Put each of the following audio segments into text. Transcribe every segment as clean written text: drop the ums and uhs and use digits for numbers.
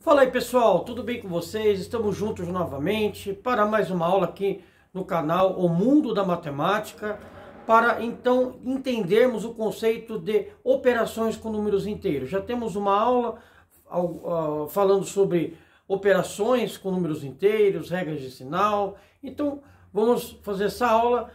Fala aí pessoal, tudo bem com vocês? Estamos juntos novamente para mais uma aula aqui no canal O Mundo da Matemática, para então entendermos o conceito de operações com números inteiros. Já temos uma aula falando sobre operações com números inteiros, regras de sinal. Então vamos fazer essa aula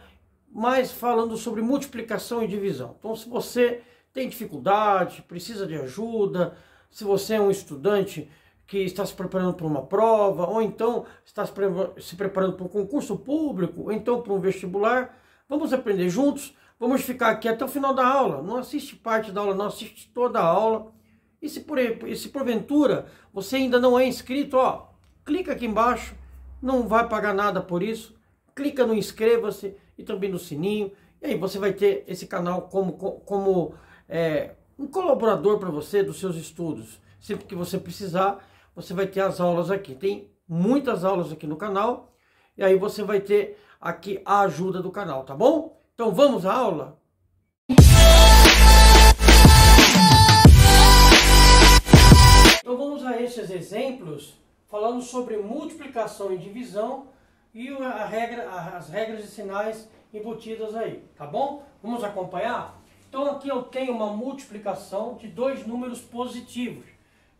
mais falando sobre multiplicação e divisão. Então, se você tem dificuldade, precisa de ajuda, se você é um estudante que está se preparando para uma prova, ou então está se preparando para um concurso público, ou então para um vestibular, vamos aprender juntos, vamos ficar aqui até o final da aula. Não assiste parte da aula, não assiste toda a aula. E se porventura você ainda não é inscrito, ó, clica aqui embaixo, não vai pagar nada por isso, clica no inscreva-se e também no sininho, e aí você vai ter esse canal como um colaborador para você dos seus estudos. Sempre que você precisar, você vai ter as aulas aqui. Tem muitas aulas aqui no canal, e aí você vai ter aqui a ajuda do canal, tá bom? Então vamos à aula? Então vamos a esses exemplos, falando sobre multiplicação e divisão e as regras de sinais embutidas aí, tá bom? Vamos acompanhar? Então aqui eu tenho uma multiplicação de dois números positivos.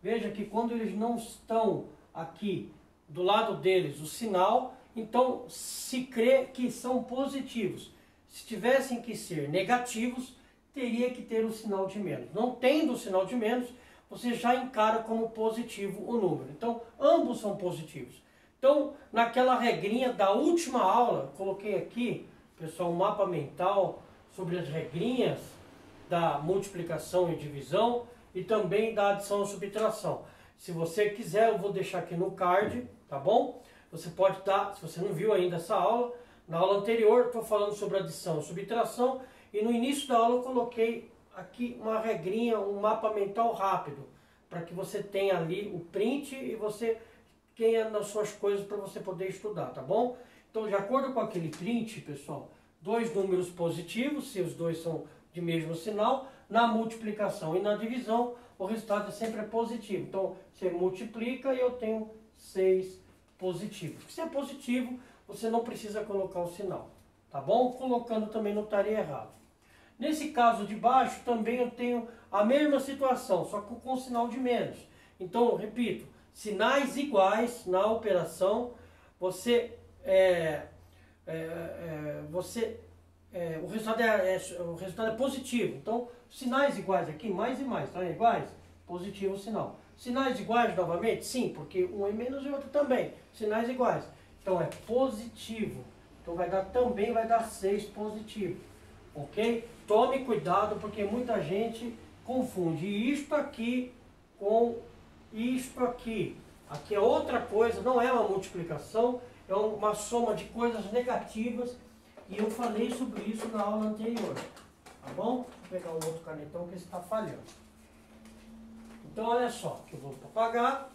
Veja que quando eles não estão aqui do lado deles o sinal, então se crê que são positivos. Se tivessem que ser negativos, teria que ter o sinal de menos. Não tendo o sinal de menos, você já encara como positivo o número. Então ambos são positivos. Então naquela regrinha da última aula, coloquei aqui, pessoal, um mapa mental sobre as regrinhas da multiplicação e divisão, e também da adição e subtração. Se você quiser, eu vou deixar aqui no card, tá bom? Você pode dar, se você não viu ainda essa aula, na aula anterior estou falando sobre adição e subtração, e no início da aula eu coloquei aqui uma regrinha, um mapa mental rápido, para que você tenha ali o print e você tenha nas suas coisas para você poder estudar, tá bom? Então, de acordo com aquele print, pessoal, dois números positivos, se os dois são de mesmo sinal, na multiplicação e na divisão, o resultado sempre é positivo. Então, você multiplica e eu tenho 6 positivos. Se é positivo, você não precisa colocar o sinal, tá bom? Colocando também não estaria errado. Nesse caso de baixo, também eu tenho a mesma situação, só que com sinal de menos. Então, repito, sinais iguais na operação, o resultado é positivo. Então, sinais iguais aqui, mais e mais, tá? Iguais, positivo o sinal. Sinais iguais novamente? Sim, porque um é menos e outro também. Sinais iguais. Então, é positivo. Então, também vai dar 6 positivo. Ok? Tome cuidado, porque muita gente confunde isto aqui com isto aqui. Aqui é outra coisa, não é uma multiplicação, é uma soma de coisas negativas. E eu falei sobre isso na aula anterior, tá bom? Vou pegar um outro canetão que está falhando. Então, olha só, que eu vou apagar.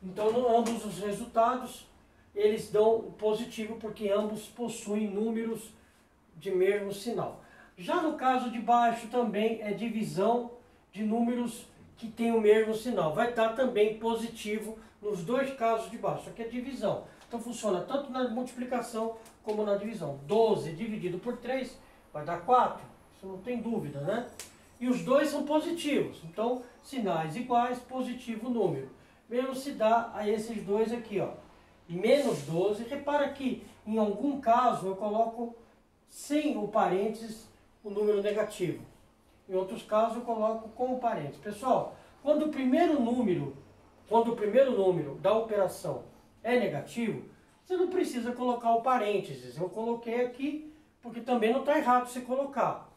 Então, ambos os resultados, eles dão positivo, porque ambos possuem números de mesmo sinal. Já no caso de baixo, também é divisão de números que têm o mesmo sinal. Vai dar também positivo nos dois casos de baixo, só que é divisão. Então funciona tanto na multiplicação como na divisão. 12 dividido por 3 vai dar 4, isso não tem dúvida, né? E os dois são positivos, então sinais iguais, positivo número. Mesmo se dá a esses dois aqui, ó, menos 12. Repara que em algum caso eu coloco sem o parênteses o número negativo. Em outros casos eu coloco com o parênteses. Pessoal, quando o primeiro número da operação é negativo, você não precisa colocar o parênteses. Eu coloquei aqui porque também não está errado você colocar.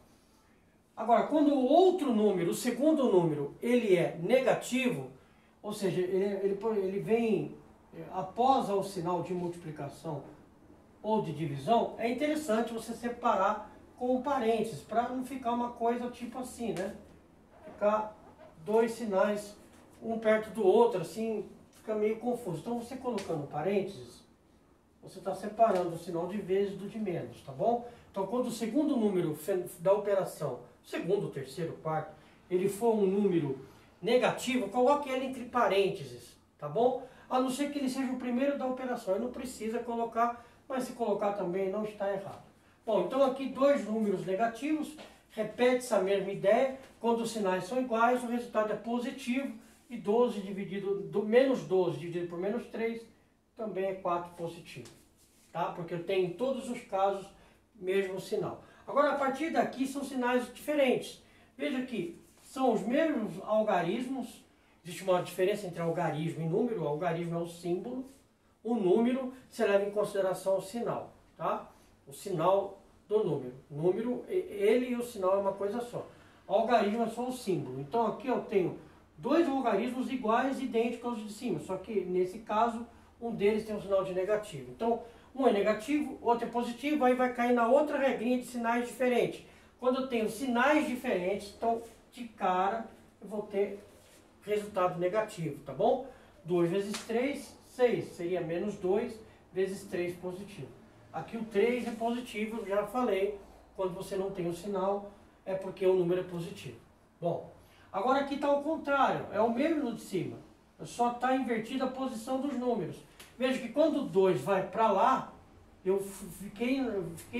Agora, quando o outro número, o segundo número, ele é negativo, ou seja, ele vem após o sinal de multiplicação ou de divisão, é interessante você separar com o parênteses, para não ficar uma coisa tipo assim, né? Ficar dois sinais, um perto do outro, assim, fica meio confuso. Então, você colocando parênteses, você está separando o sinal de vezes do de menos, tá bom? Então, quando o segundo número da operação, segundo, terceiro, quarto, ele for um número negativo, coloque ele entre parênteses, tá bom? A não ser que ele seja o primeiro da operação, ele não precisa colocar, mas se colocar também não está errado. Bom, então aqui dois números negativos, repete-se a mesma ideia, quando os sinais são iguais, o resultado é positivo, e 12 dividido, menos 12 dividido por menos 3, também é 4 positivo, tá? Porque eu tenho em todos os casos mesmo sinal. Agora, a partir daqui são sinais diferentes. Veja que são os mesmos algarismos, existe uma diferença entre algarismo e número, o algarismo é o símbolo, o número se leva em consideração o sinal, tá? O sinal do número. O número, ele e o sinal é uma coisa só. O algarismo é só o símbolo. Então aqui eu tenho dois algarismos iguais, idênticos aos de cima, só que nesse caso um deles tem um sinal de negativo. Então um é negativo, outro é positivo, aí vai cair na outra regrinha de sinais diferentes. Quando eu tenho sinais diferentes, então de cara eu vou ter resultado negativo, tá bom? 2 vezes 3, 6, seria menos 2 vezes 3 positivo. Aqui o 3 é positivo, eu já falei, quando você não tem o sinal, é porque o número é positivo. Bom, agora aqui está o contrário, é o mesmo de cima, só está invertida a posição dos números. Veja que quando o 2 vai para lá, eu fiquei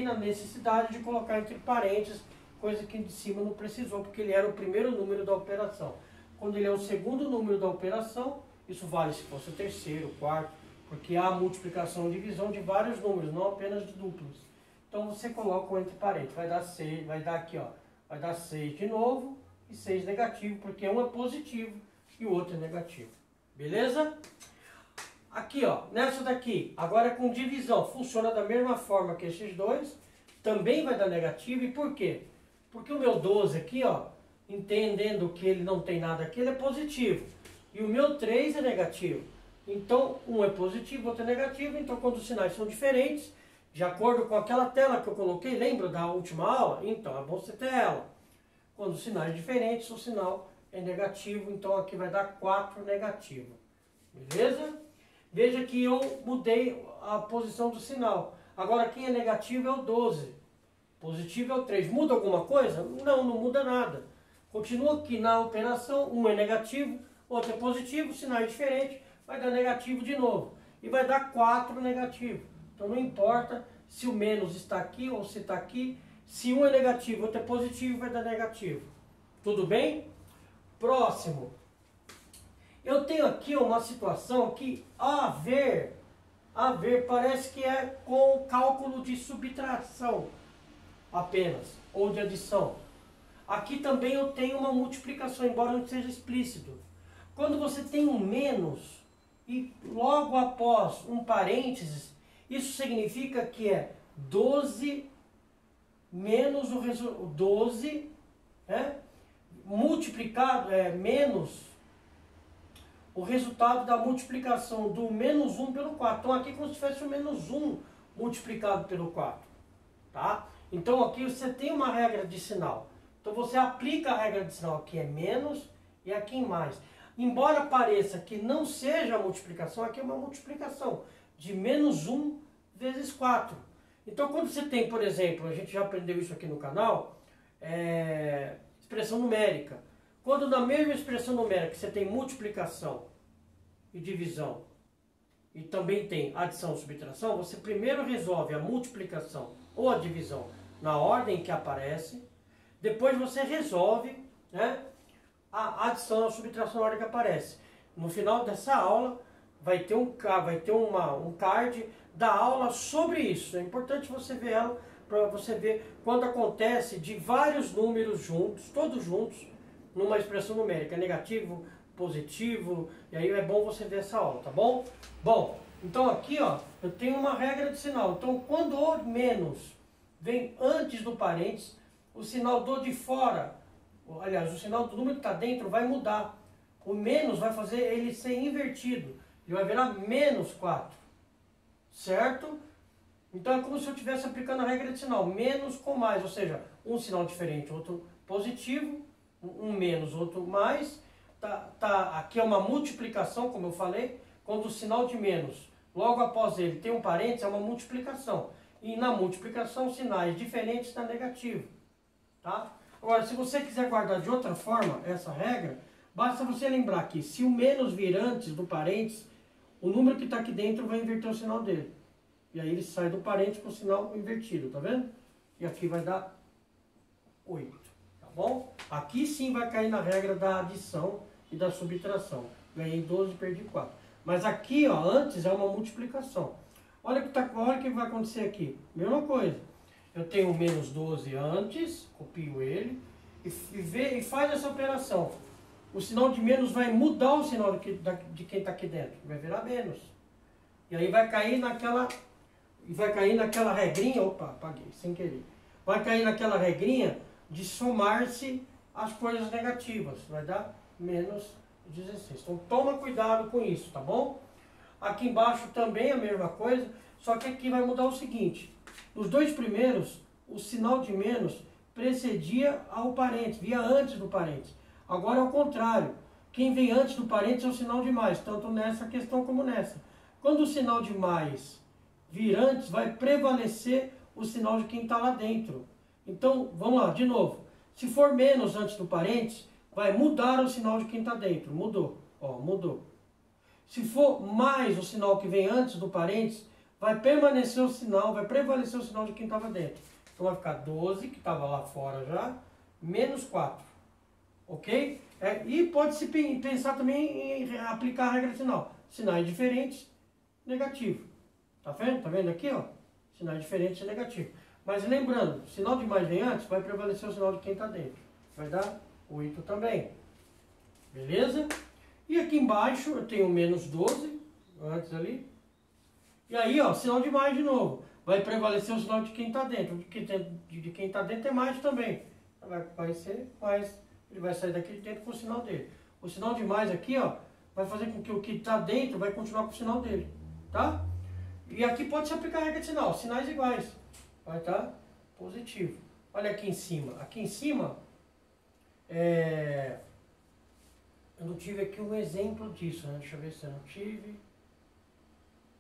na necessidade de colocar entre parênteses, coisa que de cima não precisou, porque ele era o primeiro número da operação. Quando ele é o segundo número da operação, isso vale se fosse o terceiro, o quarto, porque há multiplicação e divisão de vários números, não apenas de duplos. Então você coloca o entre parênteses, vai dar 6, vai dar aqui, ó, vai dar 6 de novo e 6 negativo, porque um é positivo e o outro é negativo. Beleza? Aqui, ó, nessa daqui, agora é com divisão, funciona da mesma forma que esses dois, também vai dar negativo, e por quê? Porque o meu 12 aqui, ó, entendendo que ele não tem nada aqui, ele é positivo, e o meu 3 é negativo. Então, um é positivo, outro é negativo, então quando os sinais são diferentes, de acordo com aquela tela que eu coloquei, lembra da última aula? Então, é bom você ter ela. Quando os sinais diferentes, o sinal é negativo, então aqui vai dar 4 negativo. Beleza? Veja que eu mudei a posição do sinal. Agora quem é negativo é o 12. Positivo é o 3. Muda alguma coisa? Não, não muda nada. Continua aqui na operação, um é negativo, outro é positivo, sinais diferentes, vai dar negativo de novo. E vai dar 4 negativo. Então não importa se o menos está aqui ou se está aqui. Se um é negativo, outro é positivo, vai dar negativo. Tudo bem? Próximo. Eu tenho aqui uma situação que, a ver, parece que é com cálculo de subtração apenas, ou de adição. Aqui também eu tenho uma multiplicação, embora não seja explícito. Quando você tem um menos e logo após um parênteses, isso significa que é 12 menos o resultado, 12, né, multiplicado, menos o resultado da multiplicação do menos 1 pelo 4. Então aqui é como se tivesse o menos 1 multiplicado pelo 4. Tá? Então aqui você tem uma regra de sinal. Então você aplica a regra de sinal, aqui é menos e aqui em mais. Embora pareça que não seja a multiplicação, aqui é uma multiplicação de menos 1 vezes 4. Então quando você tem, por exemplo, a gente já aprendeu isso aqui no canal, expressão numérica. Quando na mesma expressão numérica você tem multiplicação e divisão e também tem adição e subtração, você primeiro resolve a multiplicação ou a divisão na ordem que aparece, depois você resolve, né, a adição e a subtração na ordem que aparece. No final dessa aula vai ter um card da aula sobre isso. É importante você ver ela para você ver quando acontece de vários números juntos, todos juntos, numa expressão numérica, negativo, positivo, e aí é bom você ver essa aula, tá bom? Bom, então aqui, ó, eu tenho uma regra de sinal. Então, quando o menos vem antes do parênteses, o sinal do de fora, aliás, o sinal do número que está dentro vai mudar. O menos vai fazer ele ser invertido, e vai virar menos 4, certo? Então é como se eu estivesse aplicando a regra de sinal, menos com mais, ou seja, um sinal diferente, outro positivo, um menos, outro mais. Aqui é uma multiplicação, como eu falei, quando o sinal de menos, logo após ele tem um parênteses, é uma multiplicação. E na multiplicação, sinais diferentes está negativo. Tá? Agora, se você quiser guardar de outra forma essa regra, Basta você lembrar que se o menos vir antes do parênteses, o número que está aqui dentro vai inverter o sinal dele. E aí ele sai do parênteses com o sinal invertido, tá vendo? E aqui vai dar 8, tá bom? Aqui sim vai cair na regra da adição e da subtração. Ganhei 12 e perdi 4. Mas aqui, ó, antes é uma multiplicação. Olha o que vai acontecer aqui. Mesma coisa. Eu tenho o menos 12 antes, copio ele, e faz essa operação. O sinal de menos vai mudar o sinal de quem está aqui dentro. Vai virar menos. E aí vai cair naquela regrinha, opa, apaguei, sem querer. Vai cair naquela regrinha de somar-se as coisas negativas. Vai dar menos 16. Então toma cuidado com isso, tá bom? Aqui embaixo também a mesma coisa, só que aqui vai mudar o seguinte. Nos dois primeiros, o sinal de menos precedia ao parênteses, via antes do parênteses. Agora é o contrário. Quem vem antes do parênteses é o sinal de mais, tanto nessa questão como nessa. Quando o sinal de mais vir antes, vai prevalecer o sinal de quem está lá dentro. Então, vamos lá, de novo. Se for menos antes do parênteses, vai mudar o sinal de quem está dentro. Mudou. Ó, mudou. Se for mais o sinal que vem antes do parênteses, vai permanecer o sinal, vai prevalecer o sinal de quem estava dentro. Então vai ficar 12, que estava lá fora já, menos 4. Ok? E pode-se pensar também em aplicar a regra de sinal. Sinais diferentes, negativo. Tá vendo? Tá vendo aqui, ó? Sinais diferentes e negativo. Mas lembrando, sinal de mais vem antes, vai prevalecer o sinal de quem está dentro. Vai dar 8 também. Beleza? E aqui embaixo eu tenho menos 12, antes ali. E aí, ó, sinal de mais de novo. Vai prevalecer o sinal de quem está dentro. De quem está dentro é mais também. Vai ser mais. Ele vai sair daqui de dentro com o sinal dele. O sinal de mais aqui, ó, vai fazer com que o que está dentro vai continuar com o sinal dele. Tá? E aqui pode se aplicar a regra de sinal. Sinais iguais. Vai estar positivo. Olha aqui em cima. Aqui em cima, eu não tive aqui um exemplo disso, né? Deixa eu ver se eu não tive.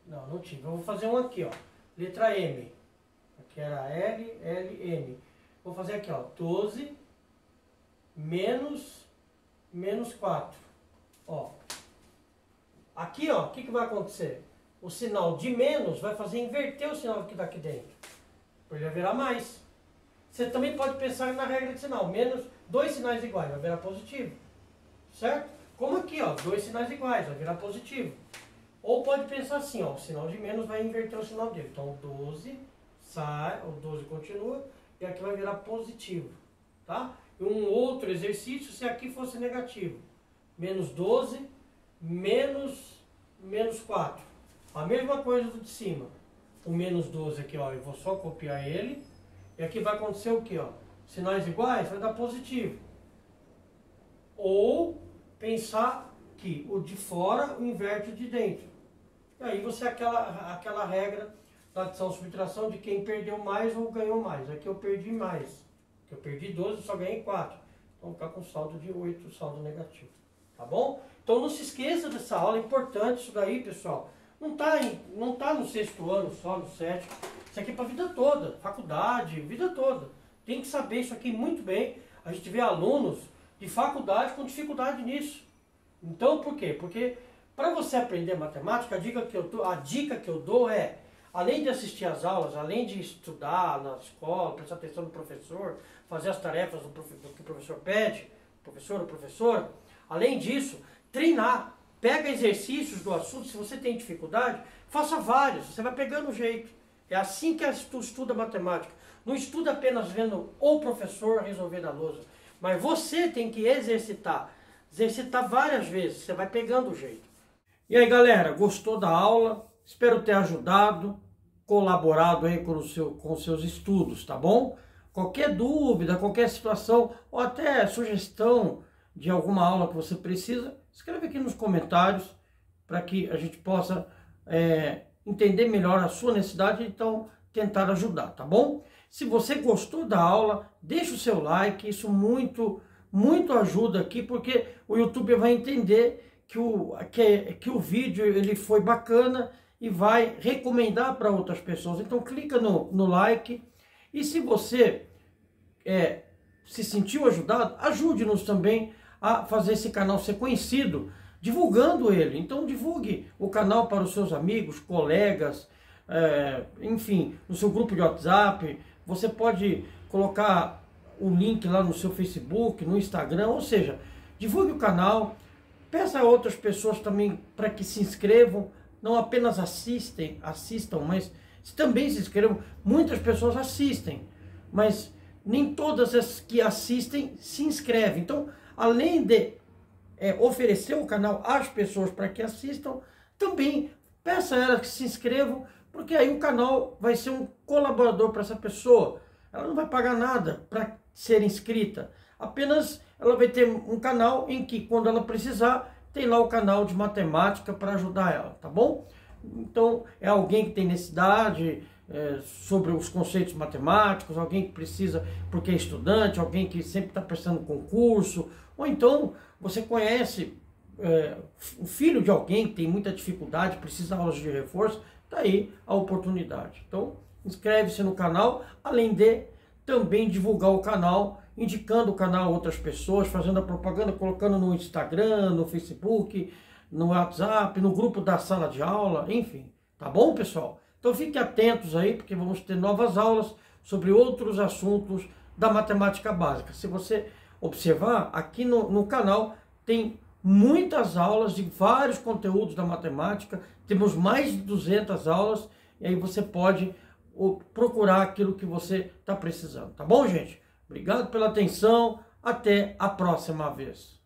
Não tive. Eu vou fazer um aqui, ó. Letra M. Aqui era L, L, M. Vou fazer aqui, ó. 12 menos 4. Ó. Aqui, ó, o que vai acontecer? O sinal de menos vai fazer inverter o sinal que está aqui dentro. Para ele virar mais. Você também pode pensar na regra de sinal. Menos, dois sinais iguais, vai virar positivo. Certo? Como aqui, ó, dois sinais iguais, vai virar positivo. Ou pode pensar assim, ó, o sinal de menos vai inverter o sinal dele. Então, o 12 sai, o 12 continua, e aqui vai virar positivo. Tá? E um outro exercício, se aqui fosse negativo. Menos 12, menos 4. A mesma coisa do de cima. O menos 12 aqui, ó, eu vou só copiar ele. E aqui vai acontecer o quê, ó? Sinais iguais vai dar positivo. Ou pensar que o de fora inverte o de dentro. E aí você aquela regra da adição e subtração de quem perdeu mais ou ganhou mais. Aqui eu perdi mais. Aqui eu perdi 12 e só ganhei 4. Então vou ficar com saldo de 8, saldo negativo. Tá bom? Então não se esqueça dessa aula, é importante isso daí, pessoal. Não tá no sexto ano, só no sétimo. Isso aqui é para a vida toda, faculdade, vida toda. Tem que saber isso aqui muito bem. A gente vê alunos de faculdade com dificuldade nisso. Então, por quê? Porque para você aprender matemática, a dica que eu dou é, além de assistir às aulas, além de estudar na escola, prestar atenção no professor, fazer as tarefas do que o professor pede, professor ou professora, além disso, treinar. Pega exercícios do assunto, se você tem dificuldade, faça vários, você vai pegando o jeito. É assim que tu estuda matemática. Não estuda apenas vendo o professor resolver na lousa, mas você tem que exercitar várias vezes, você vai pegando o jeito. E aí, galera, gostou da aula? Espero ter ajudado, colaborado aí com os seus estudos, tá bom? Qualquer dúvida, qualquer situação, ou até sugestão de alguma aula que você precisa, escreve aqui nos comentários para que a gente possa entender melhor a sua necessidade e então tentar ajudar, tá bom? Se você gostou da aula, deixa o seu like, isso muito ajuda aqui, porque o YouTube vai entender que o vídeo ele foi bacana e vai recomendar para outras pessoas. Então clica no like e se você se sentiu ajudado, ajude-nos também a fazer esse canal ser conhecido, divulgando ele. Então divulgue o canal para os seus amigos, colegas, enfim, no seu grupo de WhatsApp. Você pode colocar o link lá no seu Facebook, no Instagram, ou seja, divulgue o canal, peça a outras pessoas também para que se inscrevam, não apenas assistam, mas também se inscrevam. Muitas pessoas assistem, mas nem todas as que assistem se inscrevem. Então, além de oferecer o canal às pessoas para que assistam, também peça a elas que se inscrevam, porque aí o canal vai ser um colaborador para essa pessoa. Ela não vai pagar nada para ser inscrita, apenas ela vai ter um canal em que, quando ela precisar, tem lá o canal de matemática para ajudar ela, tá bom? Então, é alguém que tem necessidade sobre os conceitos matemáticos, alguém que precisa porque é estudante, alguém que sempre está prestando concurso, ou então você conhece o filho de alguém que tem muita dificuldade, precisa de aulas de reforço, tá aí a oportunidade. Então, inscreve-se no canal, além de também divulgar o canal, indicando o canal a outras pessoas, fazendo a propaganda, colocando no Instagram, no Facebook, no WhatsApp, no grupo da sala de aula, enfim. Tá bom, pessoal? Então fiquem atentos aí, porque vamos ter novas aulas sobre outros assuntos da matemática básica. Se você observar, aqui no canal tem muitas aulas de vários conteúdos da matemática, temos mais de 200 aulas, e aí você pode procurar aquilo que você está precisando. Tá bom, gente? Obrigado pela atenção, até a próxima vez.